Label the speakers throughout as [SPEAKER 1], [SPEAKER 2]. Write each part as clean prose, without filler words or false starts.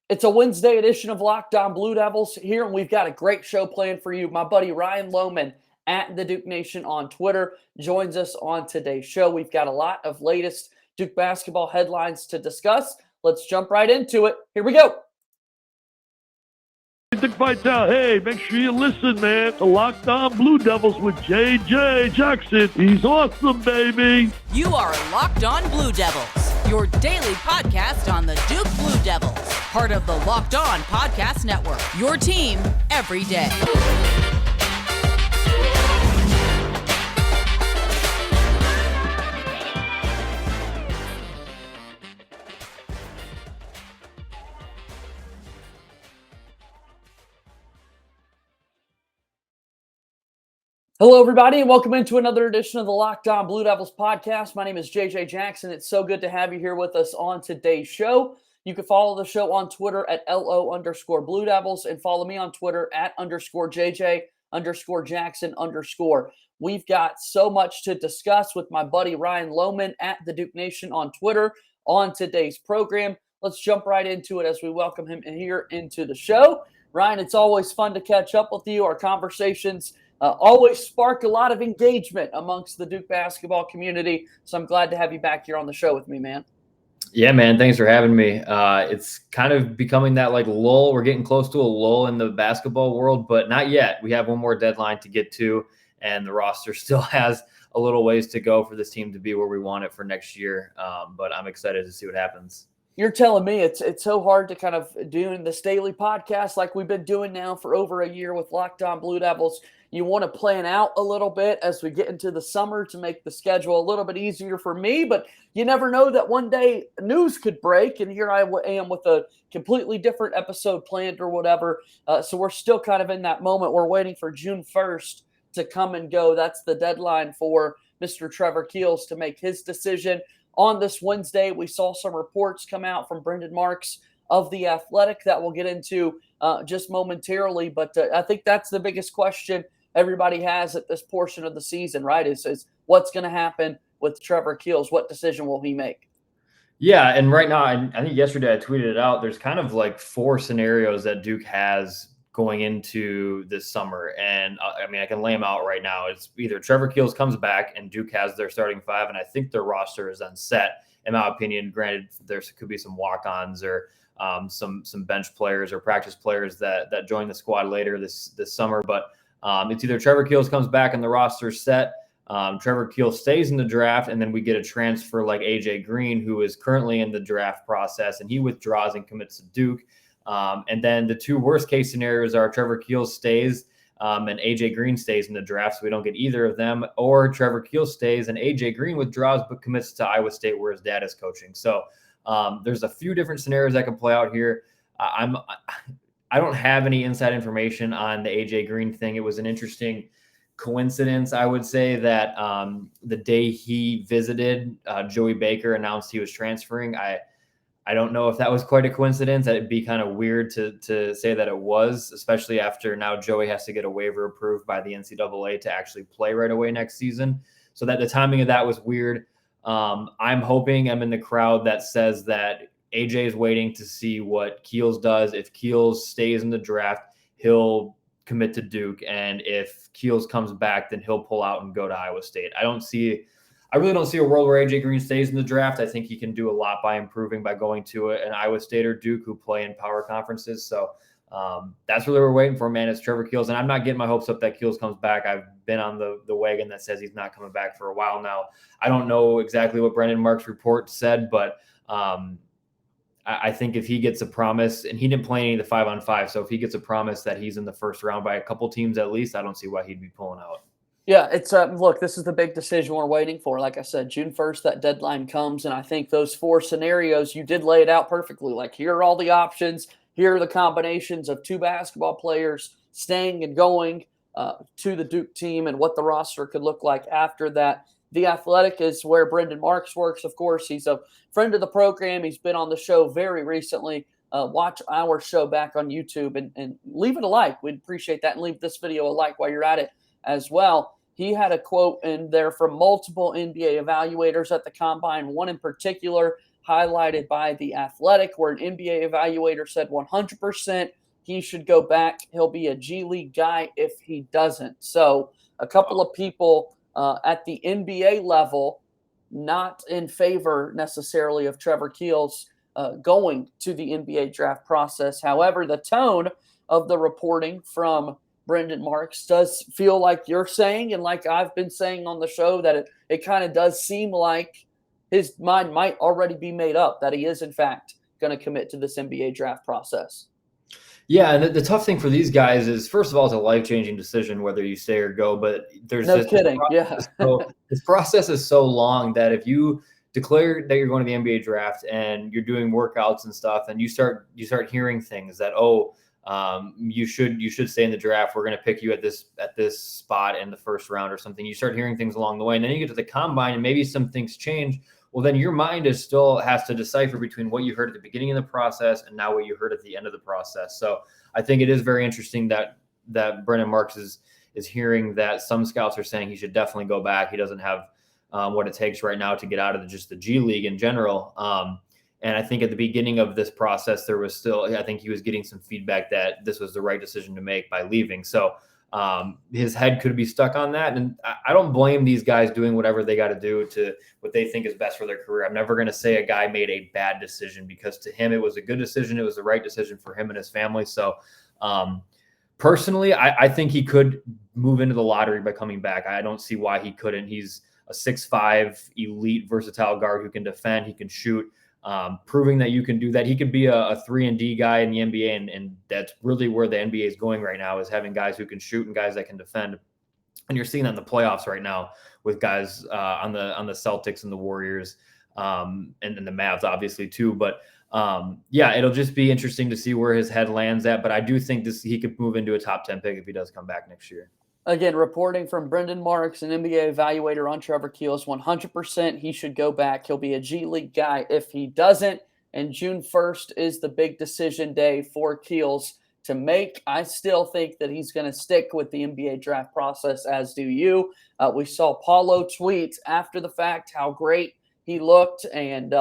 [SPEAKER 1] It's a Wednesday edition of Locked On Blue Devils here, and we've got a great show planned for you. My buddy Ryan Lommen at the Duke Nation on Twitter joins us on today's show. We've got a lot of latest Duke basketball headlines to discuss. Let's jump right into it. Here we go.
[SPEAKER 2] Dick Vitale, hey, make sure you listen, man, to Locked On Blue Devils with J.J. Jackson. He's awesome, baby.
[SPEAKER 3] You are Locked On Blue Devils, your daily podcast on the Duke Blue Devils, part of the Locked On Podcast Network, your team every day.
[SPEAKER 1] Hello, everybody, and welcome into another edition of the Locked On Blue Devils podcast. My name is JJ Jackson. It's so good to have you here with us on today's show. You can follow the show on Twitter at LO_Blue Devils and follow me on Twitter at _JJ_Jackson_. We've got so much to discuss with my buddy Ryan Lommen at the Duke Nation on Twitter on today's program. Let's jump right into it as we welcome him here into the show. Ryan, it's always fun to catch up with you. Our conversations always spark a lot of engagement amongst the Duke basketball community. So I'm glad to have you back here on the show with me, man.
[SPEAKER 4] Yeah, man. Thanks for having me. It's kind of becoming that like lull. We're getting close to a lull in the basketball world, but not yet. We have one more deadline to get to, and the roster still has a little ways to go for this team to be where we want it for next year. But I'm excited to see what happens.
[SPEAKER 1] You're telling me it's so hard to kind of do this daily podcast like we've been doing now for over a year with Locked On Blue Devils. You want to plan out a little bit as we get into the summer to make the schedule a little bit easier for me, but you never know that one day news could break, and here I am with a completely different episode planned or whatever. So we're still kind of in that moment. We're waiting for June 1st to come and go. That's the deadline for Mr. Trevor Keels to make his decision. On this Wednesday, we saw some reports come out from Brendan Marks of The Athletic that we'll get into just momentarily, but I think that's the biggest question everybody has at this portion of the season, right, is what's going to happen with Trevor Keels? What decision will he make?
[SPEAKER 4] Yeah, and right now, I think yesterday I tweeted it out. There's kind of like four scenarios that Duke has going into this summer, and I mean, I can lay them out right now. It's either Trevor Keels comes back and Duke has their starting five, and I think their roster is then set, in my opinion. Granted, there could be some walk-ons or some bench players or practice players that join the squad later this summer, but it's either Trevor Keels comes back and the roster's set, Trevor Keels stays in the draft, and then we get a transfer like AJ Green, who is currently in the draft process, and he withdraws and commits to Duke. And then the two worst case scenarios are Trevor Keels stays and AJ Green stays in the draft, so we don't get either of them, or Trevor Keels stays and AJ Green withdraws but commits to Iowa State where his dad is coaching. So there's a few different scenarios that can play out here. I don't have any inside information on the AJ Green thing. It was an interesting coincidence, I would say, that the day he visited, Joey Baker announced he was transferring. I don't know if that was quite a coincidence. It'd be kind of weird to say that it was, especially after now Joey has to get a waiver approved by the NCAA to actually play right away next season. So that the timing of that was weird. I'm in the crowd that says that AJ is waiting to see what Keels does. If Keels stays in the draft, he'll commit to Duke. And if Keels comes back, then he'll pull out and go to Iowa State. I really don't see a world where AJ Green stays in the draft. I think he can do a lot by improving by going to an Iowa State or Duke who play in power conferences. So that's really what we're waiting for, man. It's Trevor Keels. And I'm not getting my hopes up that Keels comes back. I've been on the wagon that says he's not coming back for a while now. I don't know exactly what Brendan Marks' report said, but I think if he gets a promise, and he didn't play any of the 5-on-5, so if he gets a promise that he's in the first round by a couple teams at least, I don't see why he'd be pulling out.
[SPEAKER 1] Yeah, it's look, this is the big decision we're waiting for. Like I said, June 1st, that deadline comes, and I think those four scenarios, you did lay it out perfectly. Like, here are all the options. Here are the combinations of two basketball players staying and going to the Duke team and what the roster could look like after that. The Athletic is where Brendan Marks works, of course. He's a friend of the program. He's been on the show very recently. Watch our show back on YouTube and leave it a like. We'd appreciate that. And leave this video a like while you're at it as well. He had a quote in there from multiple NBA evaluators at the Combine, one in particular highlighted by The Athletic, where an NBA evaluator said 100% he should go back. He'll be a G League guy if he doesn't. So a couple of people at the NBA level not in favor necessarily of Trevor Keels going to the NBA draft process. However, the tone of the reporting from Brendan Marks does feel like you're saying, and like I've been saying on the show, that it kind of does seem like his mind might already be made up, that he is, in fact, going to commit to this NBA draft process.
[SPEAKER 4] Yeah, and the tough thing for these guys is, first of all, it's a life-changing decision whether you stay or go, but there's
[SPEAKER 1] no kidding.
[SPEAKER 4] This process is so long that if you declare that you're going to the NBA draft and you're doing workouts and stuff, and you start hearing things that, you should stay in the draft. We're going to pick you at this spot in the first round or something. You start hearing things along the way, and then you get to the combine and maybe some things change. Well, then your mind still has to decipher between what you heard at the beginning of the process and now what you heard at the end of the process. So I think it is very interesting that Brendan Marks is hearing that some scouts are saying he should definitely go back. He doesn't have what it takes right now to get out of just the G League in general. And I think at the beginning of this process, I think he was getting some feedback that this was the right decision to make by leaving. So his head could be stuck on that. And I don't blame these guys doing whatever they got to do to what they think is best for their career. I'm never going to say a guy made a bad decision, because to him, it was a good decision. It was the right decision for him and his family. So personally, I think he could move into the lottery by coming back. I don't see why he couldn't. He's a 6'5" elite versatile guard who can defend, he can shoot. Proving that you can do that. He could be a 3-and-D guy in the NBA, and that's really where the NBA is going right now, is having guys who can shoot and guys that can defend. And you're seeing that in the playoffs right now with guys on the Celtics and the Warriors, and the Mavs obviously too. But it'll just be interesting to see where his head lands at. But I do think he could move into a top 10 pick if he does come back next year.
[SPEAKER 1] Again, reporting from Brendan Marks, an NBA evaluator on Trevor Keels, 100% he should go back. He'll be a G League guy if he doesn't. And June 1st is the big decision day for Keels to make. I still think that he's going to stick with the NBA draft process, as do you. We saw Paulo tweet after the fact how great he looked, and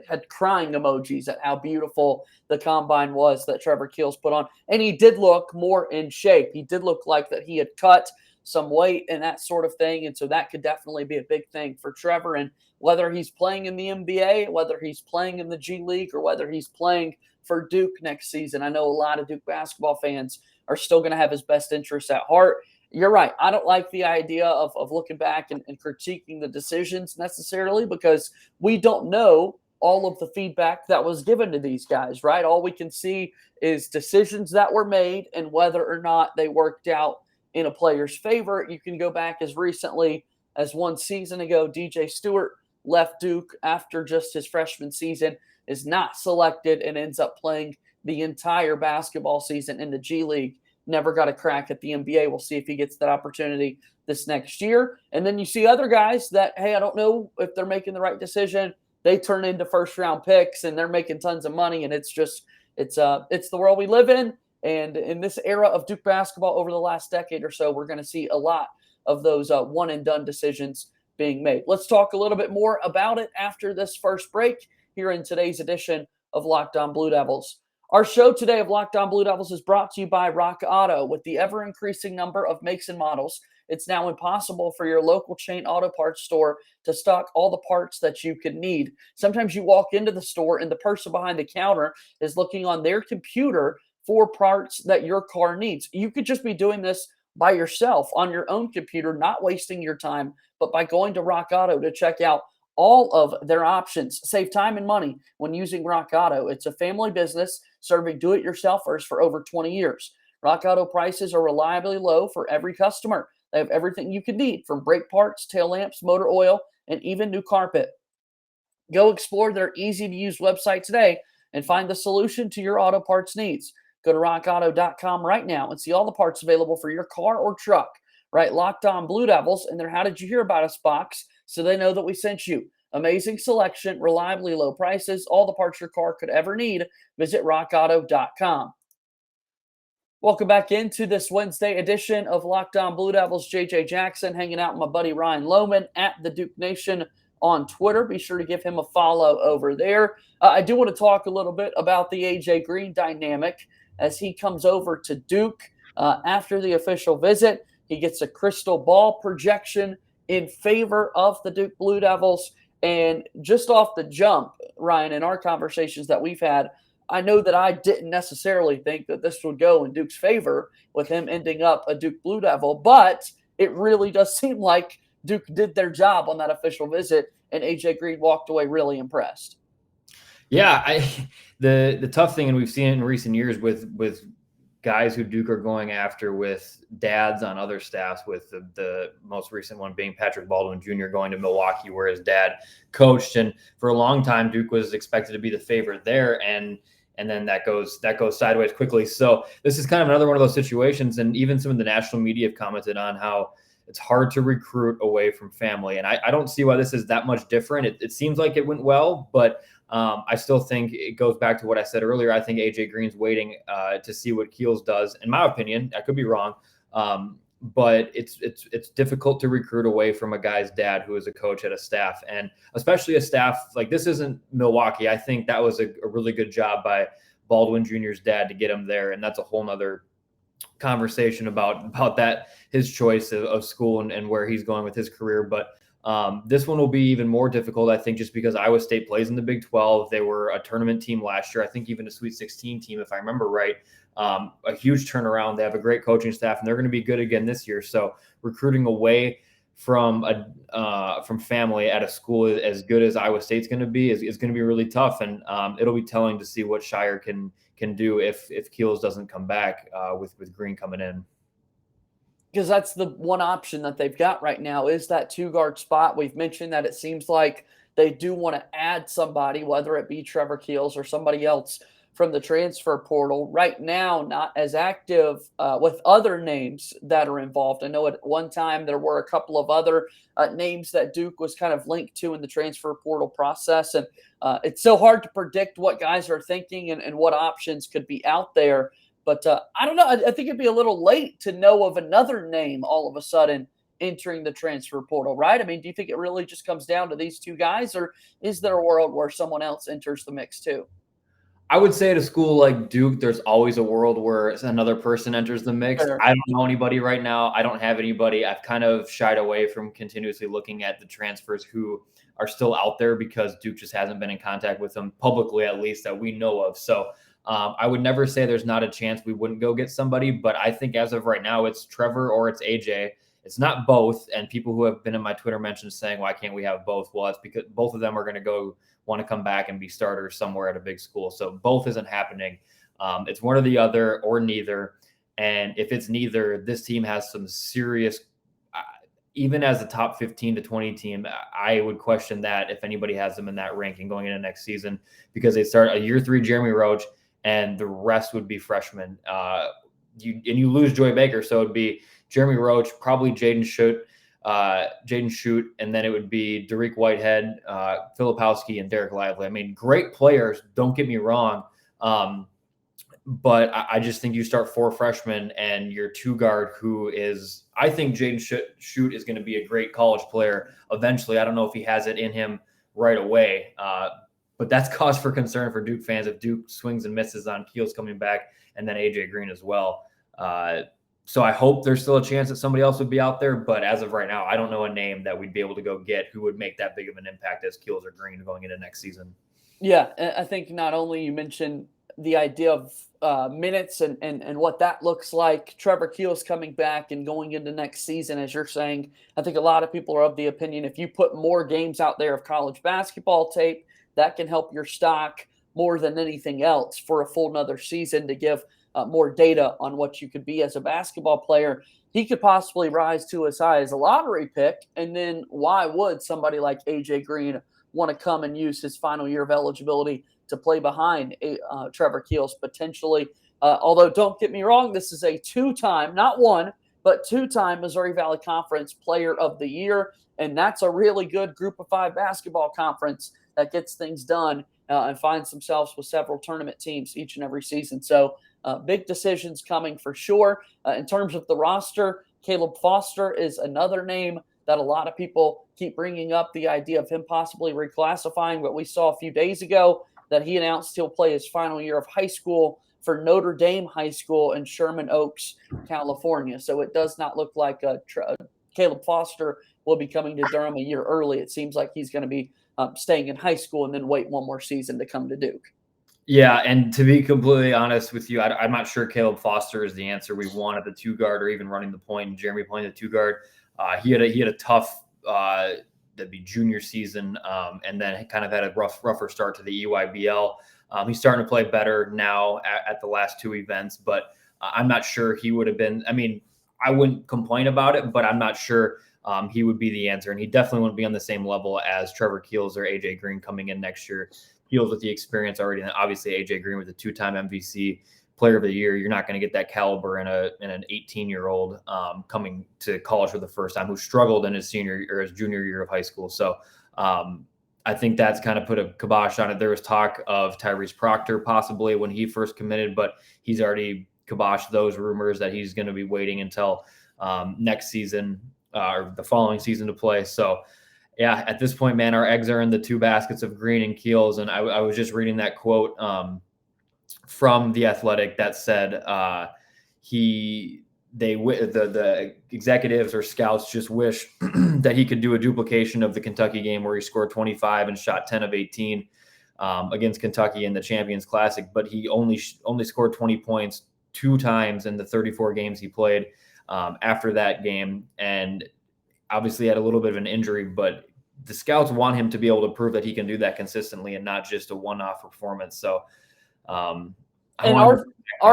[SPEAKER 1] had crying emojis at how beautiful the combine was that Trevor Keels put on. And he did look more in shape. He did look like that he had cut some weight and that sort of thing. And so that could definitely be a big thing for Trevor. And whether he's playing in the NBA, whether he's playing in the G League, or whether he's playing for Duke next season, I know a lot of Duke basketball fans are still going to have his best interests at heart. You're right. I don't like the idea of looking back and critiquing the decisions necessarily, because we don't know all of the feedback that was given to these guys, right? All we can see is decisions that were made and whether or not they worked out in a player's favor. You can go back as recently as one season ago. DJ Stewart left Duke after just his freshman season, is not selected, and ends up playing the entire basketball season in the G League. Never got a crack at the NBA. We'll see if he gets that opportunity this next year. And then you see other guys that, hey, I don't know if they're making the right decision. They turn into first-round picks, and they're making tons of money. And it's the world we live in. And in this era of Duke basketball over the last decade or so, we're going to see a lot of those one-and-done decisions being made. Let's talk a little bit more about it after this first break here in today's edition of Locked On Blue Devils. Our show today of Locked On Blue Devils is brought to you by Rock Auto. With the ever-increasing number of makes and models, it's now impossible for your local chain auto parts store to stock all the parts that you could need. Sometimes you walk into the store and the person behind the counter is looking on their computer for parts that your car needs. You could just be doing this by yourself on your own computer, not wasting your time, but by going to Rock Auto to check out all of their options. Save time and money when using Rock Auto. It's a family business serving do-it-yourselfers for over 20 years. Rock Auto prices are reliably low for every customer. They have everything you could need, from brake parts, tail lamps, motor oil, and even new carpet. Go explore their easy-to-use website today and find the solution to your auto parts needs. Go to rockauto.com right now and see all the parts available for your car or truck. Right, Locked On Blue Devils in their How Did You Hear About Us box, so they know that we sent you. Amazing selection, reliably low prices, all the parts your car could ever need. Visit rockauto.com. Welcome back into this Wednesday edition of Locked On Blue Devils. JJ Jackson hanging out with my buddy Ryan Lommen at the Duke Nation on Twitter. Be sure to give him a follow over there. I do want to talk a little bit about the A.J. Green dynamic as he comes over to Duke after the official visit. He gets a crystal ball projection in favor of the Duke Blue Devils. And just off the jump, Ryan, in our conversations that we've had, I know that I didn't necessarily think that this would go in Duke's favor with him ending up a Duke Blue Devil, but it really does seem like Duke did their job on that official visit, and A.J. Green walked away really impressed.
[SPEAKER 4] Yeah, the tough thing, and we've seen it in recent years with guys who Duke are going after with dads on other staffs, with the most recent one being Patrick Baldwin Jr. going to Milwaukee where his dad coached. And for a long time, Duke was expected to be the favorite there. And then that goes sideways quickly. So this is kind of another one of those situations. And even some of the national media have commented on how it's hard to recruit away from family. And I don't see why this is that much different. It seems like it went well, but I still think it goes back to what I said earlier. I think A.J. Green's waiting to see what Keels does. In my opinion, I could be wrong, but it's difficult to recruit away from a guy's dad who is a coach at a staff, and especially a staff like this isn't Milwaukee. I think that was a really good job by Baldwin Jr.'s dad to get him there, and that's a whole nother conversation about that, his choice of school and where he's going with his career. But this one will be even more difficult, I think, just because Iowa State plays in the Big 12. They were a tournament team last year, I think even a Sweet 16 team, if I remember right. A huge turnaround. They have a great coaching staff, and they're going to be good again this year. So recruiting away from family at a school as good as Iowa State's going to be is going to be really tough, and it'll be telling to see what Shire can do if Keels doesn't come back with Green coming in.
[SPEAKER 1] Because that's the one option that they've got right now is that two-guard spot. We've mentioned that it seems like they do want to add somebody, whether it be Trevor Keels or somebody else from the transfer portal. Right now, not as active with other names that are involved. I know at one time there were a couple of other names that Duke was kind of linked to in the transfer portal process. And it's so hard to predict what guys are thinking and what options could be out there. But I don't know. I think it'd be a little late to know of another name all of a sudden entering the transfer portal, right? I mean, do you think it really just comes down to these two guys, or is there a world where someone else enters the mix too?
[SPEAKER 4] I would say at a school like Duke, there's always a world where another person enters the mix.
[SPEAKER 1] Sure.
[SPEAKER 4] I don't know anybody right now. I don't have anybody. I've kind of shied away from continuously looking at the transfers who are still out there because Duke just hasn't been in contact with them publicly, at least that we know of. So I would never say there's not a chance we wouldn't go get somebody, but I think as of right now, it's Trevor or it's AJ. It's not both. And people who have been in my Twitter mentions saying, why can't we have both? Well, it's because both of them are going to want to come back and be starters somewhere at a big school. So both isn't happening. It's one or the other or neither. And if it's neither, this team has some serious, even as a top 15 to 20 team, I would question that if anybody has them in that ranking going into next season, because they start a year 3 Jeremy Roach, and the rest would be freshmen. You lose Joy Baker, so it'd be Jeremy Roach, probably Jaden Schutt, and then it would be Derek Whitehead, Filipowski, and Derek Lively. I mean, great players, don't get me wrong, but I just think you start 4 freshmen and your 2-guard, who is, I think Jaden Schutt is going to be a great college player eventually. I don't know if he has it in him right away, but that's cause for concern for Duke fans if Duke swings and misses on Keels coming back and then A.J. Green as well. So I hope there's still a chance that somebody else would be out there. But as of right now, I don't know a name that we'd be able to go get who would make that big of an impact as Keels or Green going into next season.
[SPEAKER 1] Yeah, I think not only you mentioned the idea of minutes and what that looks like, Trevor Keels coming back and going into next season, as you're saying, I think a lot of people are of the opinion if you put more games out there of college basketball tape, that can help your stock more than anything else for a full another season to give more data on what you could be as a basketball player. He could possibly rise to as high as a lottery pick. And then why would somebody like A.J. Green want to come and use his final year of eligibility to play behind Trevor Keels potentially? Although don't get me wrong, this is a 2-time, not one, but 2-time Missouri Valley Conference Player of the Year. And that's a really good Group of 5 basketball conference that gets things done and finds themselves with several tournament teams each and every season. So big decisions coming for sure. In terms of the roster, Caleb Foster is another name that a lot of people keep bringing up, the idea of him possibly reclassifying. But we saw a few days ago that he announced he'll play his final year of high school for Notre Dame High School in Sherman Oaks, California. So it does not look like Caleb Foster will be coming to Durham a year early. It seems like he's going to be staying in high school and then wait one more season to come to Duke.
[SPEAKER 4] Yeah, and to be completely honest with you, I'm not sure Caleb Foster is the answer we want at the 2 guard or even running the point, and Jeremy playing the 2 guard. He had a tough that'd be junior season, and then kind of had a rougher start to the EYBL. He's starting to play better now at the last 2 events, but I'm not sure he would have been. I mean, I wouldn't complain about it, but I'm not sure he would be the answer, and he definitely wouldn't be on the same level as Trevor Keels or AJ Green coming in next year. Keels with the experience already, and obviously AJ Green with the 2-time MVC Player of the Year. You're not going to get that caliber in an 18-year-old coming to college for the first time who struggled in his senior or his junior year of high school. So I think that's kind of put a kibosh on it. There was talk of Tyrese Proctor possibly when he first committed, but he's already kiboshed those rumors that he's going to be waiting until next season or the following season to play. So yeah, at this point, man, our eggs are in the 2 baskets of Green and Keels. And I was just reading that quote from The Athletic that said the executives or scouts just wish that he could do a duplication of the Kentucky game where he scored 25 and shot 10 of 18 against Kentucky in the Champions Classic. But he only scored 20 points 2 times in the 34 games he played after that game. And obviously had a little bit of an injury, but the scouts want him to be able to prove that he can do that consistently and not just a one-off performance. So,
[SPEAKER 1] our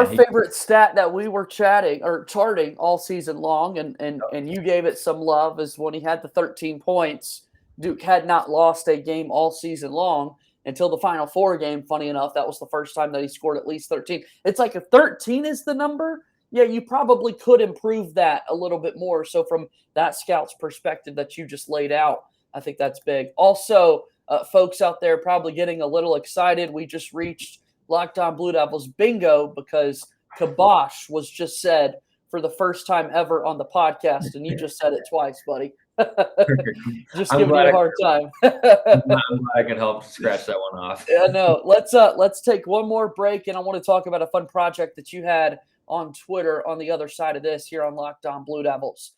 [SPEAKER 1] favorite stat that we were charting all season long, and you gave it some love, is when he had the 13 points. Duke had not lost a game all season long until the Final Four game. Funny enough, that was the first time that he scored at least 13. It's like if 13 is the number, yeah, you probably could improve that a little bit more. So from that scout's perspective that you just laid out, I think that's big. Also, folks out there probably getting a little excited. We just reached Locked On Blue Devils bingo because kibosh was just said for the first time ever on the podcast, and you just said it twice, buddy. Just giving you a hard time.
[SPEAKER 4] I'm glad I could help scratch that one off.
[SPEAKER 1] Yeah, no. Let's take one more break, and I want to talk about a fun project that you had on Twitter on the other side of this here on Locked On Blue Devils.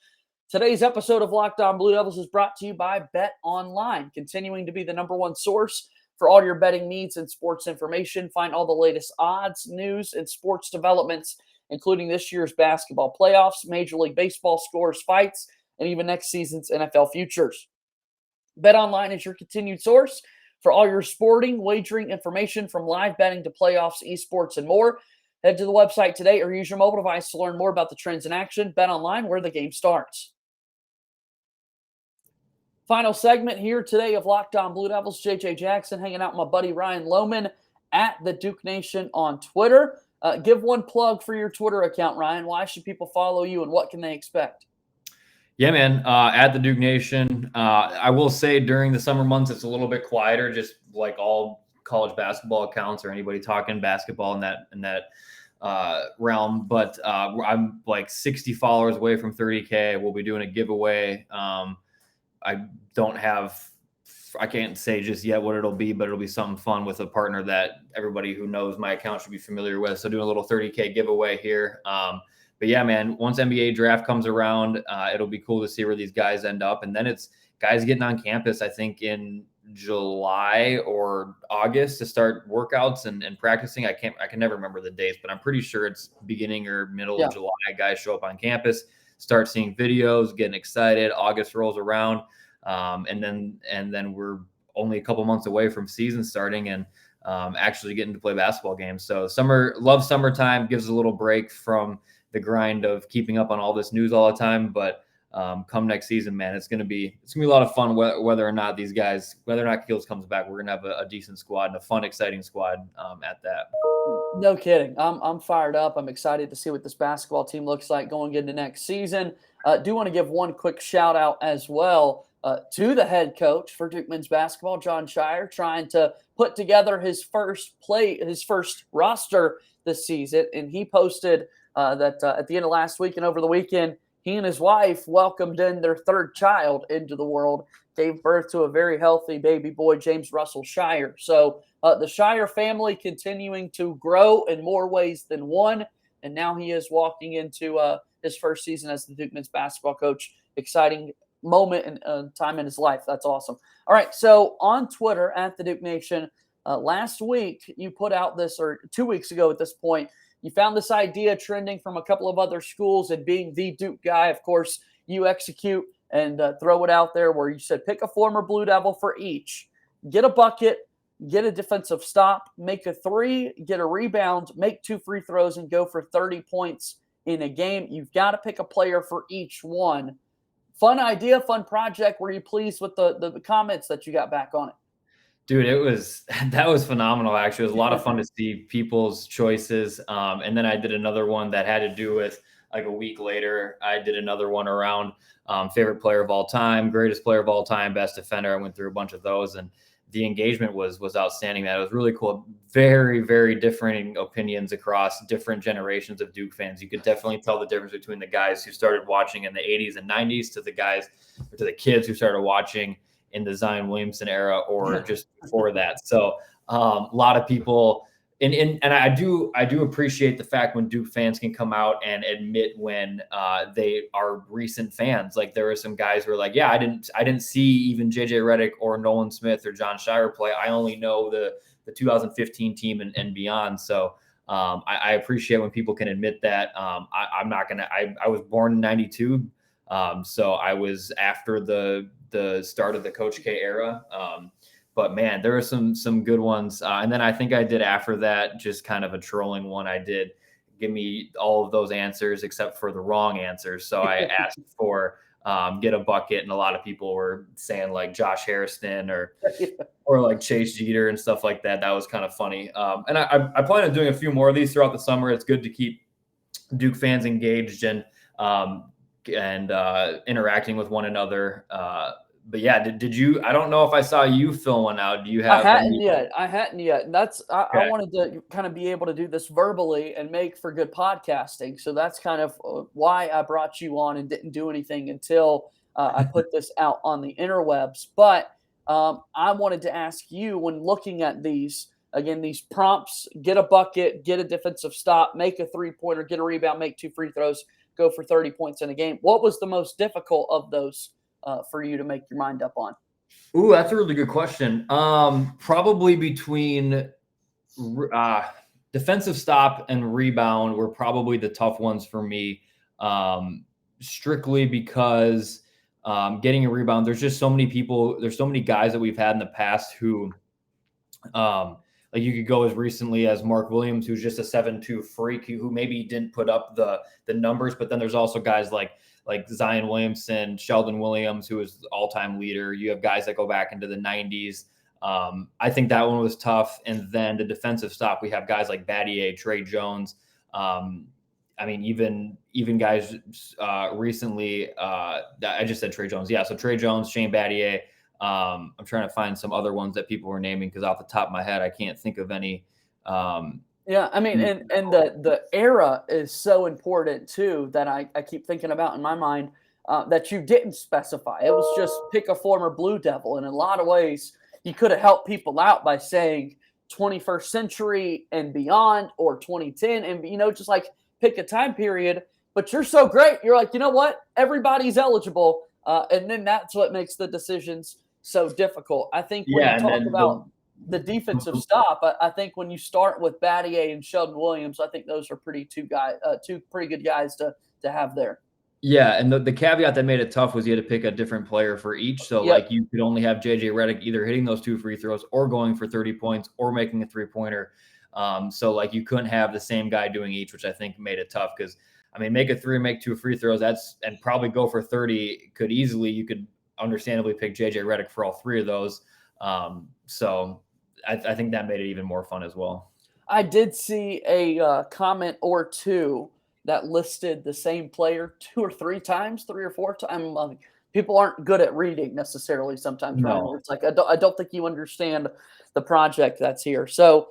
[SPEAKER 1] Today's episode of Locked On Blue Devils is brought to you by BetOnline, continuing to be the #1 source for all your betting needs and sports information. Find all the latest odds, news, and sports developments, including this year's basketball playoffs, Major League Baseball scores, fights, and even next season's NFL futures. BetOnline is your continued source for all your sporting wagering information, from live betting to playoffs, esports, and more. Head to the website today or use your mobile device to learn more about the trends in action. BetOnline, where the game starts. Final segment here today of Locked On Blue Devils. JJ Jackson hanging out with my buddy Ryan Lommen at the Duke Nation on Twitter. Give one plug for your Twitter account, Ryan. Why should people follow you, and what can they expect?
[SPEAKER 4] Yeah, man. At the Duke Nation, I will say during the summer months it's a little bit quieter, just like all college basketball accounts or anybody talking basketball in that realm. But I'm like 60 followers away from 30K. We'll be doing a giveaway. I can't say just yet what it'll be, but it'll be something fun with a partner that everybody who knows my account should be familiar with. So doing a little 30K giveaway here. But yeah, man, once NBA draft comes around, it'll be cool to see where these guys end up. And then it's guys getting on campus, I think in July or August to start workouts and practicing. I can never remember the dates, but I'm pretty sure it's beginning or middle of July. Guys show up on campus, start seeing videos, getting excited. August rolls around. And then we're only a couple months away from season starting and actually getting to play basketball games. So summertime, gives a little break from the grind of keeping up on all this news all the time. But come next season, man, it's gonna be a lot of fun. Whether or not Keels comes back, we're gonna have a decent squad and a fun, exciting squad at that.
[SPEAKER 1] No kidding. I'm fired up. I'm excited to see what this basketball team looks like going into next season. Do want to give one quick shout out as well to the head coach for Duke men's basketball, John Shire, trying to put together his first roster this season. And he posted that at the end of last week and over the weekend, he and his wife welcomed in their third child into the world, gave birth to a very healthy baby boy, James Russell Shire. So the Shire family continuing to grow in more ways than one. And now he is walking into his first season as the Duke men's basketball coach. Exciting moment and time in his life. That's awesome. All right. So on Twitter at the Duke Nation, last week you put out this, or 2 weeks ago at this point, you found this idea trending from a couple of other schools, and being the Duke guy, of course, you execute and throw it out there where you said pick a former Blue Devil for each, get a bucket, get a defensive stop, make a three, get a rebound, make 2 free throws, and go for 30 points in a game. You've got to pick a player for each one. Fun idea, fun project. Were you pleased with the comments that you got back on it?
[SPEAKER 4] Dude, that was phenomenal. Actually, it was a lot of fun to see people's choices. And then I did another one that had to do with, like, a week later, I did another one around favorite player of all time, greatest player of all time, best defender. I went through a bunch of those, and the engagement was outstanding. That was really cool. Very, very differing opinions across different generations of Duke fans. You could definitely tell the difference between the guys who started watching in the 80s and 90s to the kids who started watching in the Zion Williamson era or just before that. So a lot of people, and I do appreciate the fact when Duke fans can come out and admit when they are recent fans. Like, there were some guys who were like, yeah, I didn't see even JJ Redick or Nolan Smith or John Shire play. I only know the 2015 team and beyond. So I appreciate when people can admit that. I'm not gonna. I was born in '92, so I was after the start of the Coach K era. But man, there are some good ones. And then I think I did after that, just kind of a trolling one. I did give me all of those answers except for the wrong answers. So I asked for get a bucket, and a lot of people were saying like Josh Harrison or like Chase Jeter and stuff like that. That was kind of funny. And I plan on doing a few more of these throughout the summer. It's good to keep Duke fans engaged and interacting with one kind of but yeah, did you? I don't know if I saw you fill one out. Do you have?
[SPEAKER 1] I hadn't yet. And that's I wanted to kind of be able to do this verbally and make for good podcasting. So that's kind of why I brought you on and didn't do anything until I put this out on the interwebs. But I wanted to ask you, when looking at these prompts: get a bucket, get a defensive stop, make a 3-pointer, get a rebound, make 2 free throws, go for 30 points in a game. What was the most difficult of those for you to make your mind up on?
[SPEAKER 4] Ooh, that's a really good question. Probably between defensive stop and rebound were probably the tough ones for me, strictly because getting a rebound, there's just so many people, there's so many guys that we've had in the past who, like, you could go as recently as Mark Williams, who's just a 7'2" freak who maybe didn't put up the numbers, but then there's also guys like Zion Williamson, Sheldon Williams, who is the all-time leader. You have guys that go back into the 90s. I think that one was tough. And then the defensive stop, we have guys like Battier, Trey Jones. I mean, even guys recently, I just said Trey Jones. Yeah, so Trey Jones, Shane Battier. I'm trying to find some other ones that people were naming because off the top of my head, I can't think of any.
[SPEAKER 1] Yeah, I mean, and the era is so important too that I keep thinking about in my mind that you didn't specify. It was just pick a former Blue Devil. And in a lot of ways, you could have helped people out by saying 21st century and beyond, or 2010, and just like pick a time period. But you're so great. You're like, you know what? Everybody's eligible. And then that's what makes the decisions so difficult. I think when you talk about the defensive stop, I think when you start with Battier and Sheldon Williams, I think those are two pretty good guys to have there.
[SPEAKER 4] Yeah, and the caveat that made it tough was you had to pick a different player for each. So like you could only have JJ Redick either hitting those 2 free throws or going for 30 points or making a 3-pointer. So like you couldn't have the same guy doing each, which I think made it tough because, I mean, make a 3, make 2 free throws, and probably go for 30 you could understandably pick JJ Redick for all 3 of those. So I think that made it even more fun as well.
[SPEAKER 1] I did see a comment or two that listed the same player 2 or 3 times, 3 or 4 times. People aren't good at reading necessarily sometimes.
[SPEAKER 4] No.
[SPEAKER 1] Right? It's like, I don't think you understand the project that's here. So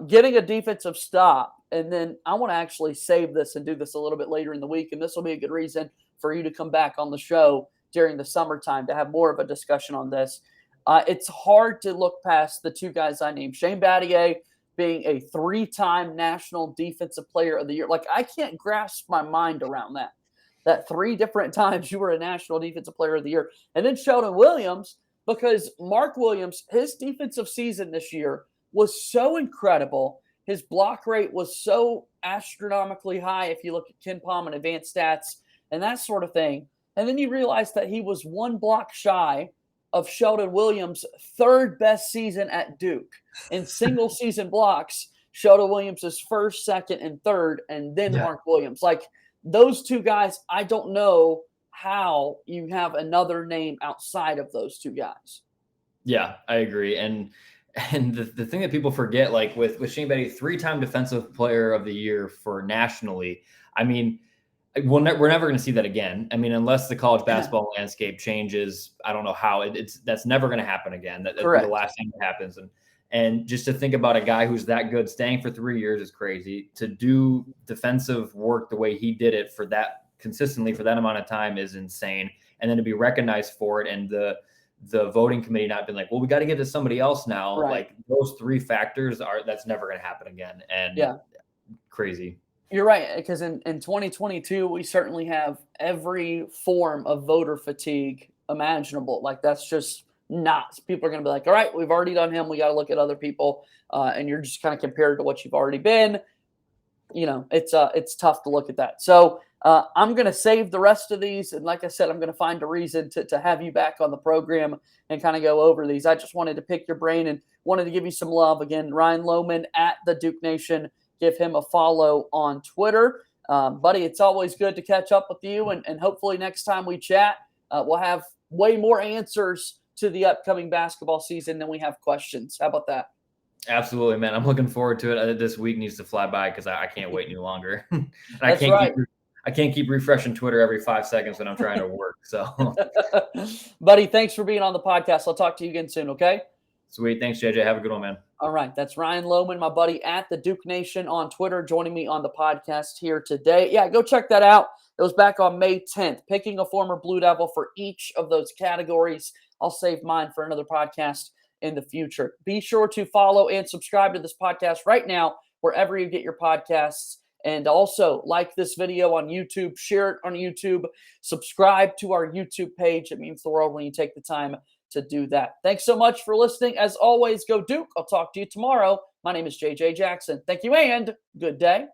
[SPEAKER 1] getting a defensive stop, and then I want to actually save this and do this a little bit later in the week, and this will be a good reason for you to come back on the show during the summertime to have more of a discussion on this. It's hard to look past the two guys I named. Shane Battier being a 3-time National Defensive Player of the Year. Like, I can't grasp my mind around that 3 different times you were a National Defensive Player of the Year. And then Sheldon Williams, because Mark Williams, his defensive season this year was so incredible. His block rate was so astronomically high if you look at Ken Palm and advanced stats and that sort of thing. And then you realize that he was 1 block shy of Sheldon Williams' 3rd best season at Duke. In single season blocks, Sheldon Williams is 1st, 2nd, and 3rd, and then Mark Williams. Like, those two guys, I don't know how you have another name outside of those two guys. Yeah,
[SPEAKER 4] I agree. And the thing that people forget, like with Shane Battier, 3-time Defensive Player of the Year for nationally, I mean, we're never going to see that again. I mean, unless the college basketball landscape changes, I don't know how that's never going to happen again. That'd be the last thing that happens. And just to think about a guy who's that good staying for 3 years is crazy. To do defensive work the way he did it for that consistently for that amount of time is insane. And then to be recognized for it, and the voting committee not been like, well, we got to get to somebody else now.
[SPEAKER 1] Right.
[SPEAKER 4] Like, those 3 factors that's never going to happen again. And crazy.
[SPEAKER 1] You're right, because in 2022, we certainly have every form of voter fatigue imaginable. Like, that's just not. People are going to be like, all right, we've already done him. We got to look at other people. And you're just kind of compared to what you've already been. You know, it's tough to look at that. So I'm going to save the rest of these. And like I said, I'm going to find a reason to have you back on the program and kind of go over these. I just wanted to pick your brain and wanted to give you some love. Again, Ryan Lommen at the Duke Nation. Give him a follow on Twitter. Buddy, it's always good to catch up with you. And hopefully next time we chat, we'll have way more answers to the upcoming basketball season than we have questions. How about that?
[SPEAKER 4] Absolutely, man. I'm looking forward to it. This week needs to fly by because I can't wait any longer.
[SPEAKER 1] I
[SPEAKER 4] can't keep refreshing Twitter every 5 seconds when I'm trying to work. So,
[SPEAKER 1] buddy, thanks for being on the podcast. I'll talk to you again soon, okay?
[SPEAKER 4] Sweet. Thanks, JJ. Have a good one, man.
[SPEAKER 1] All right. That's Ryan Lommen, my buddy at the Duke Nation on Twitter, joining me on the podcast here today. Yeah, go check that out. It was back on May 10th, picking a former Blue Devil for each of those categories. I'll save mine for another podcast in the future. Be sure to follow and subscribe to this podcast right now, wherever you get your podcasts. And also like this video on YouTube, share it on YouTube, subscribe to our YouTube page. It means the world when you take the time to do that. Thanks so much for listening. As always, go Duke. I'll talk to you tomorrow. My name is JJ Jackson. Thank you and good day.